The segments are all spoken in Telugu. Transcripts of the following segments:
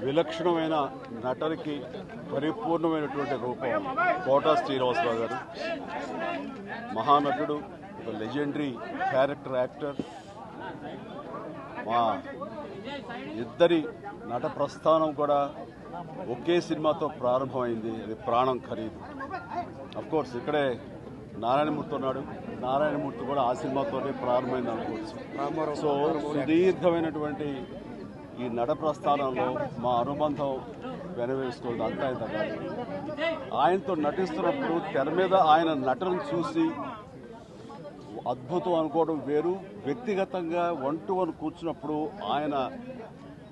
విలక్షణమైన నటనకి పరిపూర్ణమైనటువంటి రూపం కోటా శ్రీనివాసరావు గారు. మహానటుడు, ఒక లెజెండరీ క్యారెక్టర్ యాక్టర్. మా ఇద్దరి నట ప్రస్థానం కూడా ఒకే సినిమాతో ప్రారంభమైంది. అది ప్రాణం ఖరీదు. అఫ్కోర్స్ ఇక్కడే నారాయణమూర్తి ఉన్నాడు. నారాయణమూర్తి కూడా ఆ సినిమాతోనే ప్రారంభమైంది అనుకోవచ్చు. సో సుదీర్ఘమైనటువంటి ఈ నట ప్రస్థానంలో మా అనుబంధం వెనవేసుకోవద్దు, అంతా ఇంత కాదు. ఆయనతో నటిస్తున్నప్పుడు తెర మీద ఆయన నటన చూసి అద్భుతం అనుకోవడం వేరు. వ్యక్తిగతంగా 1-to-1 కూర్చున్నప్పుడు ఆయన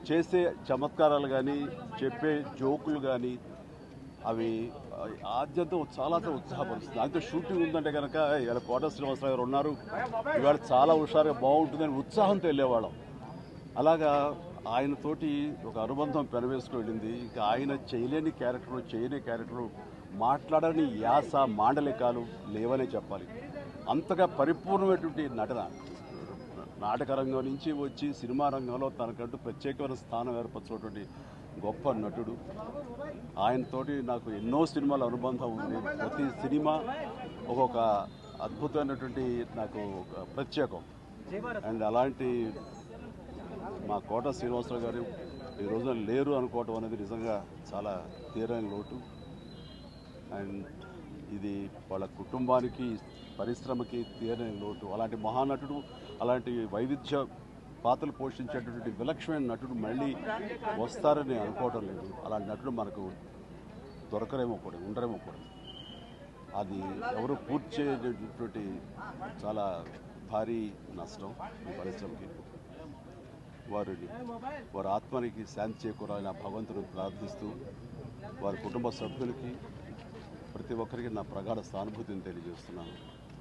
చేసే చమత్కారాలు కానీ, చెప్పే జోకులు కానీ అవి ఆద్యంతో చాలా ఉత్సాహపరుస్తుంది. అయితే షూటింగ్ ఉందంటే కనుక ఇలా కోట శ్రీనివాసరావు గారు ఉన్నారు, ఇవాళ చాలా హుషారుగా బాగుంటుందని ఉత్సాహంతో వెళ్ళేవాళ్ళం. అలాగా ఆయనతోటి ఒక అనుబంధం పెనవేసుకు వెళ్ళింది. ఇంకా ఆయన చేయలేని క్యారెక్టరు, చేయని క్యారెక్టరు, మాట్లాడని యాస, మాండలికాలు లేవనే చెప్పాలి. అంతగా పరిపూర్ణమైనటువంటి నటన. నాటక రంగం నుంచి వచ్చి సినిమా రంగంలో తనకంటూ ప్రత్యేకమైన స్థానం ఏర్పరచినటువంటి గొప్ప నటుడు. ఆయనతోటి నాకు ఎన్నో సినిమాల అనుబంధం ఉంది. ప్రతి సినిమా ఒక్కొక్క అద్భుతమైనటువంటి నాకు ఒక ప్రత్యేకం. అండ్ అలాంటి మా కోట శ్రీనివాసరావు గారు ఈ రోజున లేరు అనుకోవటం అనేది నిజంగా చాలా తీరని లోటు. అండ్ ఇది వాళ్ళ కుటుంబానికి, పరిశ్రమకి తీరని లోటు. అలాంటి మహానటుడు, అలాంటి వైవిధ్య పాత్రలు పోషించేటటువంటి విలక్షణమైన నటుడు మళ్ళీ వస్తారని అనుకోవటం లేదు. అలాంటి నటుడు మనకు దొరకరేమో కూడా, ఉండరేమో కూడా. అది ఎవరు పూర్తి చేయటువంటి చాలా భారీ నష్టం ఈ పరిశ్రమకి. వారి ఆత్మనికి శాంతి చేకూరాలని భగవంతుని ప్రార్థిస్తూ, వారి కుటుంబ సభ్యులకి, ప్రతి ఒక్కరికి నా ప్రగాఢ సానుభూతిని తెలియజేస్తున్నాను.